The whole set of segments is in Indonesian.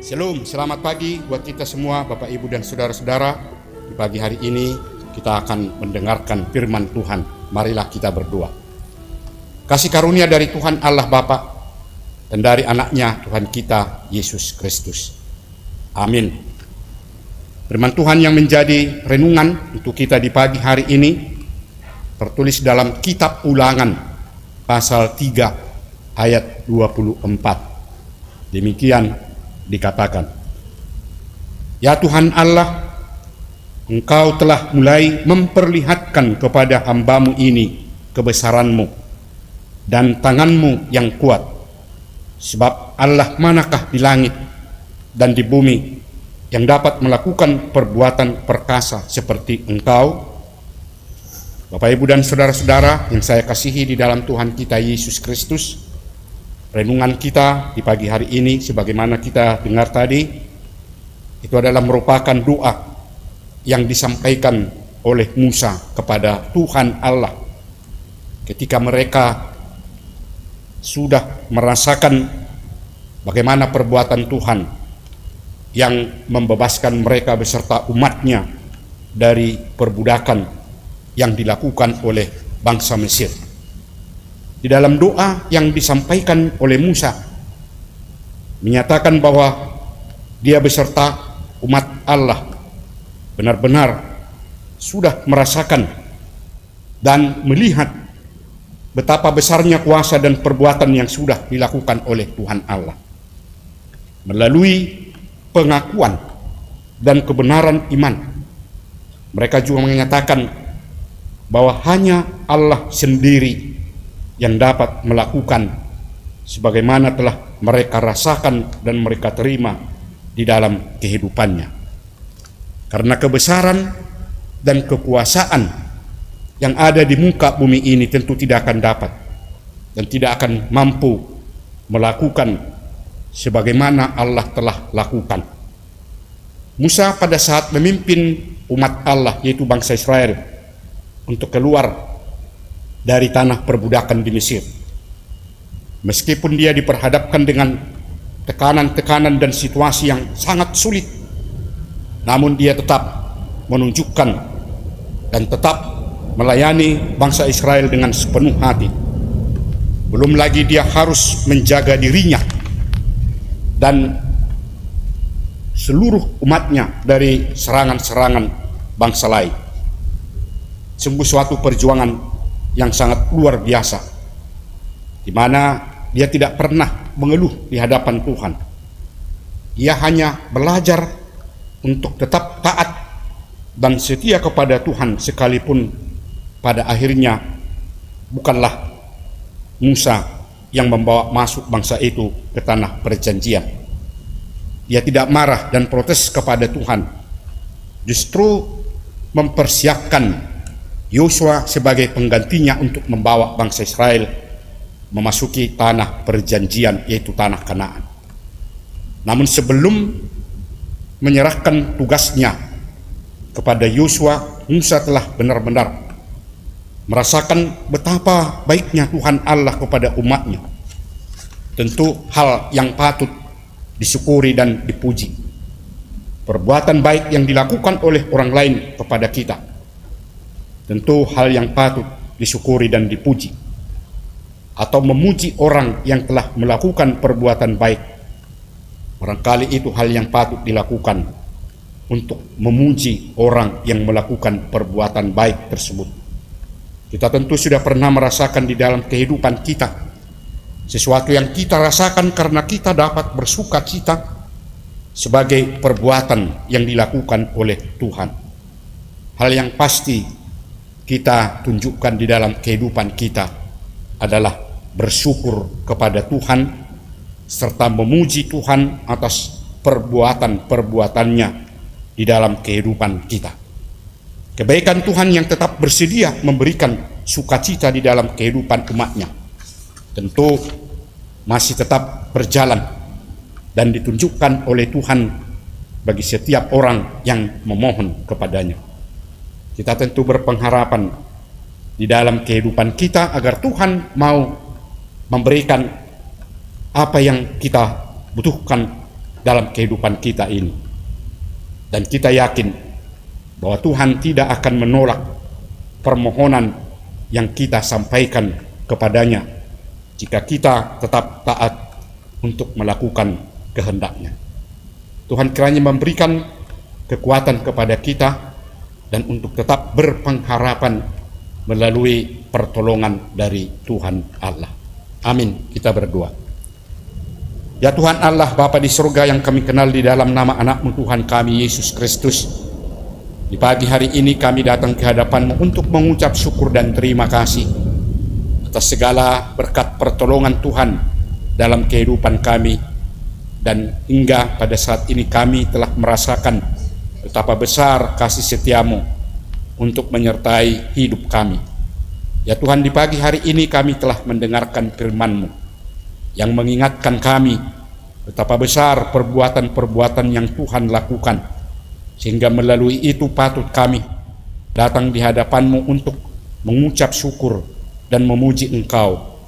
Shalom, selamat pagi buat kita semua Bapak Ibu dan Saudara-saudara. Di pagi hari ini kita akan mendengarkan firman Tuhan. Marilah kita berdoa. Kasih karunia dari Tuhan Allah Bapa dan dari anaknya Tuhan kita Yesus Kristus. Amin. Firman Tuhan yang menjadi renungan untuk kita di pagi hari ini tertulis dalam kitab Ulangan pasal 3 ayat 24. Demikian dikatakan, "Ya Tuhan Allah, Engkau telah mulai memperlihatkan kepada hamba-Mu ini kebesaran-Mu dan tangan-Mu yang kuat. Sebab Allah manakah di langit dan di bumi yang dapat melakukan perbuatan perkasa seperti Engkau?" Bapak Ibu dan saudara-saudara yang saya kasihi di dalam Tuhan kita Yesus Kristus, renungan kita di pagi hari ini sebagaimana kita dengar tadi, itu adalah merupakan doa yang disampaikan oleh Musa kepada Tuhan Allah ketika mereka sudah merasakan bagaimana perbuatan Tuhan yang membebaskan mereka beserta umatnya dari perbudakan yang dilakukan oleh bangsa Mesir. Di dalam doa yang disampaikan oleh Musa menyatakan bahwa dia beserta umat Allah benar-benar sudah merasakan dan melihat betapa besarnya kuasa dan perbuatan yang sudah dilakukan oleh Tuhan Allah. Melalui pengakuan dan kebenaran iman, mereka juga menyatakan bahwa hanya Allah sendiri yang dapat melakukan sebagaimana telah mereka rasakan dan mereka terima di dalam kehidupannya. Karena kebesaran dan kekuasaan yang ada di muka bumi ini tentu tidak akan dapat dan tidak akan mampu melakukan sebagaimana Allah telah lakukan. Musa pada saat memimpin umat Allah, yaitu bangsa Israel, untuk keluar dari tanah perbudakan di Mesir. Meskipun dia diperhadapkan dengan tekanan-tekanan dan situasi yang sangat sulit, namun dia tetap menunjukkan dan tetap melayani bangsa Israel dengan sepenuh hati. Belum lagi dia harus menjaga dirinya dan seluruh umatnya dari serangan-serangan bangsa lain. Sungguh suatu perjuangan yang sangat luar biasa, di mana dia tidak pernah mengeluh di hadapan Tuhan. Ia hanya belajar untuk tetap taat dan setia kepada Tuhan, sekalipun pada akhirnya bukanlah Musa yang membawa masuk bangsa itu ke tanah perjanjian. Dia tidak marah dan protes kepada Tuhan, justru mempersiapkan Yosua sebagai penggantinya untuk membawa bangsa Israel memasuki tanah perjanjian, yaitu tanah Kanaan. Namun sebelum menyerahkan tugasnya kepada Yosua, Musa telah benar-benar merasakan betapa baiknya Tuhan Allah kepada umatnya. Tentu hal yang patut disyukuri dan dipuji. Perbuatan baik yang dilakukan oleh orang lain kepada kita tentu hal yang patut disyukuri dan dipuji. Atau memuji orang yang telah melakukan perbuatan baik, barangkali itu hal yang patut dilakukan untuk memuji orang yang melakukan perbuatan baik tersebut. Kita tentu sudah pernah merasakan di dalam kehidupan kita sesuatu yang kita rasakan karena kita dapat bersuka cita sebagai perbuatan yang dilakukan oleh Tuhan. Hal yang pasti kita tunjukkan di dalam kehidupan kita adalah bersyukur kepada Tuhan serta memuji Tuhan atas perbuatan-perbuatannya di dalam kehidupan kita. Kebaikan Tuhan yang tetap bersedia memberikan sukacita di dalam kehidupan umatnya tentu masih tetap berjalan dan ditunjukkan oleh Tuhan bagi setiap orang yang memohon kepadanya. Kita tentu berpengharapan di dalam kehidupan kita agar Tuhan mau memberikan apa yang kita butuhkan dalam kehidupan kita ini. Dan kita yakin bahwa Tuhan tidak akan menolak permohonan yang kita sampaikan kepadanya jika kita tetap taat untuk melakukan kehendak-Nya. Tuhan kiranya memberikan kekuatan kepada kita dan untuk tetap berpengharapan melalui pertolongan dari Tuhan Allah. Amin. Kita berdoa. Ya Tuhan Allah, Bapa di surga yang kami kenal di dalam nama anak-Mu Tuhan kami Yesus Kristus, di pagi hari ini kami datang ke hadapan-Mu untuk mengucap syukur dan terima kasih atas segala berkat pertolongan Tuhan dalam kehidupan kami, dan hingga pada saat ini kami telah merasakan betapa besar kasih setia-Mu untuk menyertai hidup kami. Ya Tuhan, di pagi hari ini kami telah mendengarkan firman-Mu yang mengingatkan kami betapa besar perbuatan-perbuatan yang Tuhan lakukan, sehingga melalui itu patut kami datang di hadapan-Mu untuk mengucap syukur dan memuji Engkau.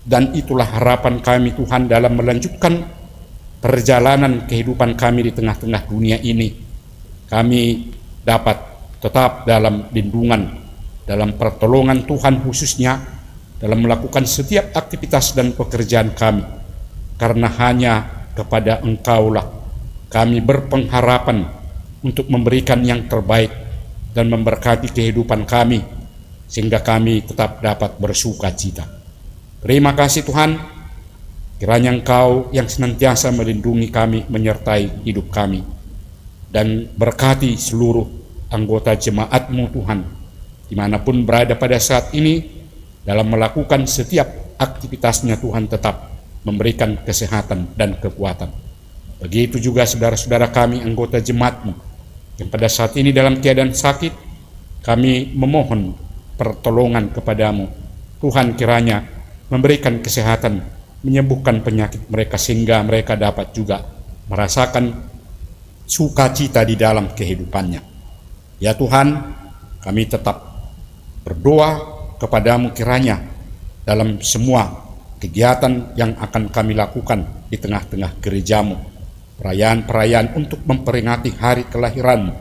Dan itulah harapan kami Tuhan dalam melanjutkan perjalanan kehidupan kami di tengah-tengah dunia ini. Kami dapat tetap dalam lindungan, dalam pertolongan Tuhan, khususnya dalam melakukan setiap aktivitas dan pekerjaan kami, karena hanya kepada Engkaulah kami berpengharapan untuk memberikan yang terbaik dan memberkati kehidupan kami, sehingga kami tetap dapat bersuka cita. Terima kasih Tuhan, kiranya Engkau yang senantiasa melindungi kami, menyertai hidup kami, dan berkati seluruh anggota jemaat-Mu Tuhan, dimanapun berada pada saat ini, dalam melakukan setiap aktivitasnya. Tuhan tetap memberikan kesehatan dan kekuatan. Begitu juga saudara-saudara kami anggota jemaat-Mu yang pada saat ini dalam keadaan sakit, kami memohon pertolongan kepada-Mu. Tuhan kiranya memberikan kesehatan, menyembuhkan penyakit mereka, sehingga mereka dapat juga merasakan sukacita di dalam kehidupannya. Ya Tuhan, kami tetap berdoa kepada-Mu kiranya dalam semua kegiatan yang akan kami lakukan di tengah-tengah gereja-Mu, perayaan-perayaan untuk memperingati hari kelahiran-Mu,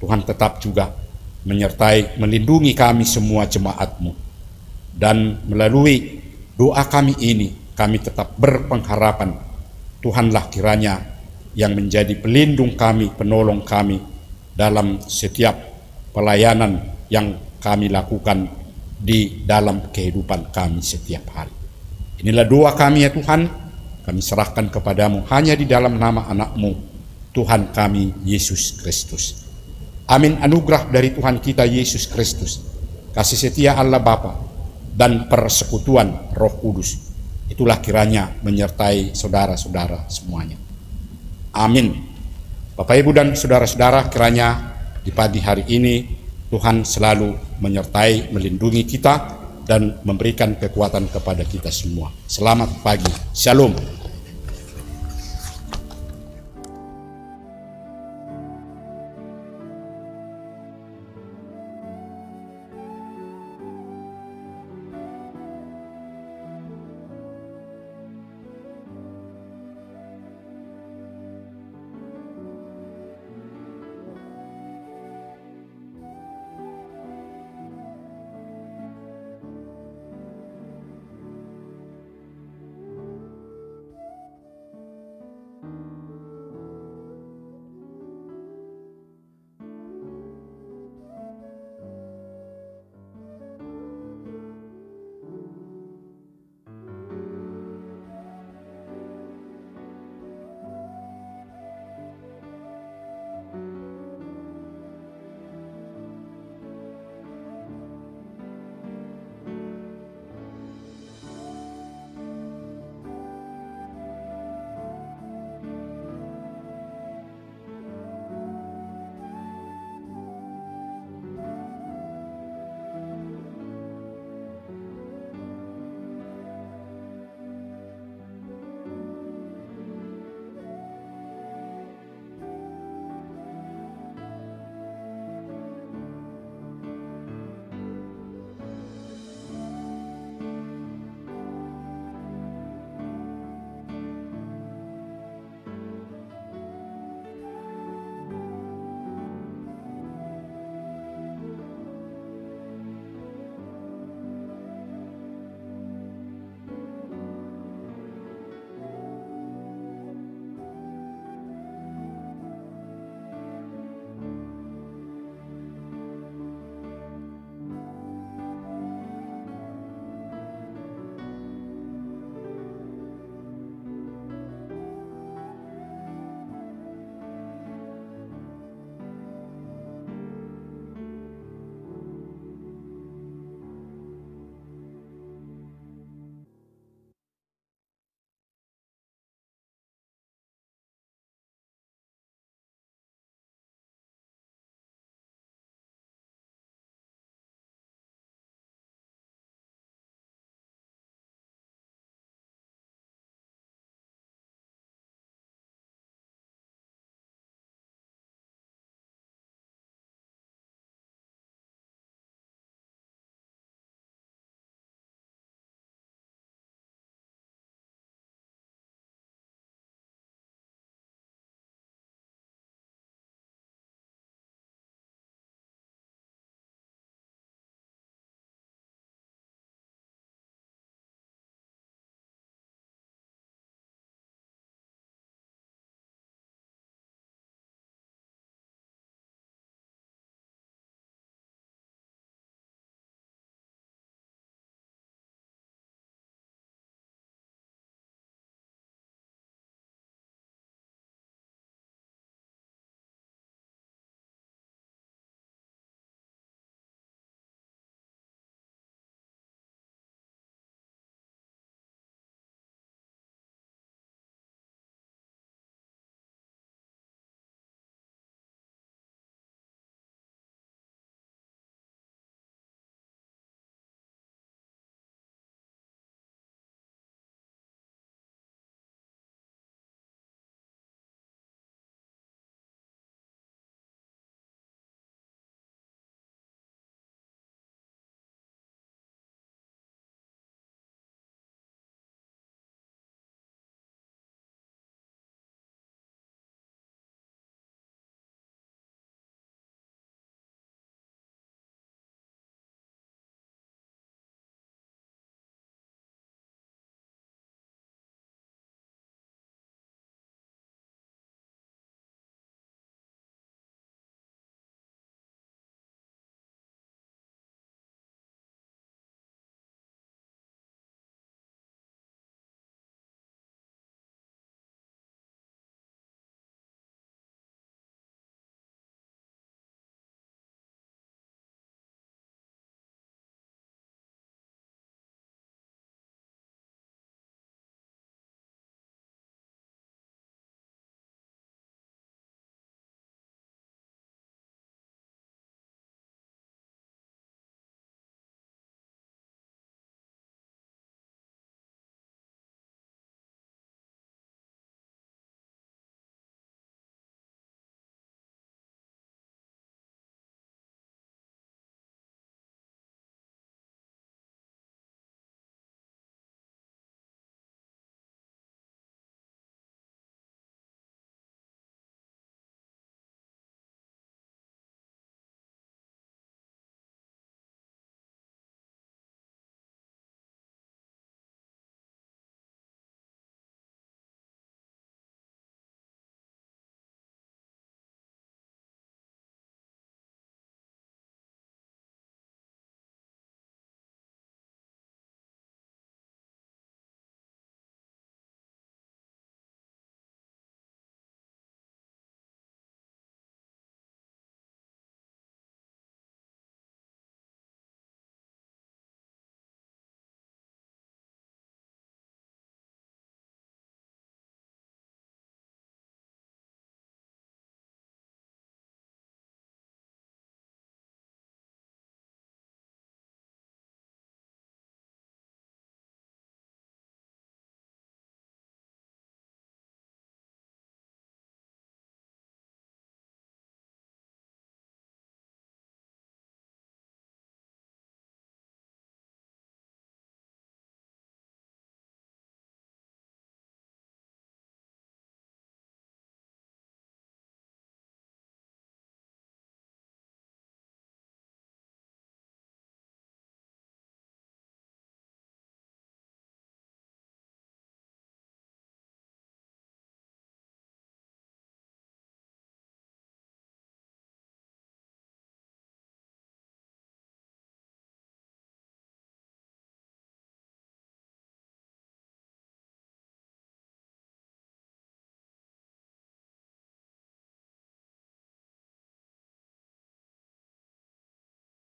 Tuhan tetap juga menyertai, melindungi kami semua jemaat-Mu. Dan melalui doa kami ini, kami tetap berpengharapan Tuhanlah kiranya yang menjadi pelindung kami, penolong kami dalam setiap pelayanan yang kami lakukan di dalam kehidupan kami setiap hari. Inilah doa kami ya Tuhan, kami serahkan kepada-Mu hanya di dalam nama anak-Mu, Tuhan kami Yesus Kristus. Amin. Anugerah dari Tuhan kita Yesus Kristus, kasih setia Allah Bapa, dan persekutuan Roh Kudus, itulah kiranya menyertai saudara-saudara semuanya. Amin. Bapak Ibu dan saudara-saudara, kiranya di pagi hari ini Tuhan selalu menyertai, melindungi kita, dan memberikan kekuatan kepada kita semua. Selamat pagi. Shalom.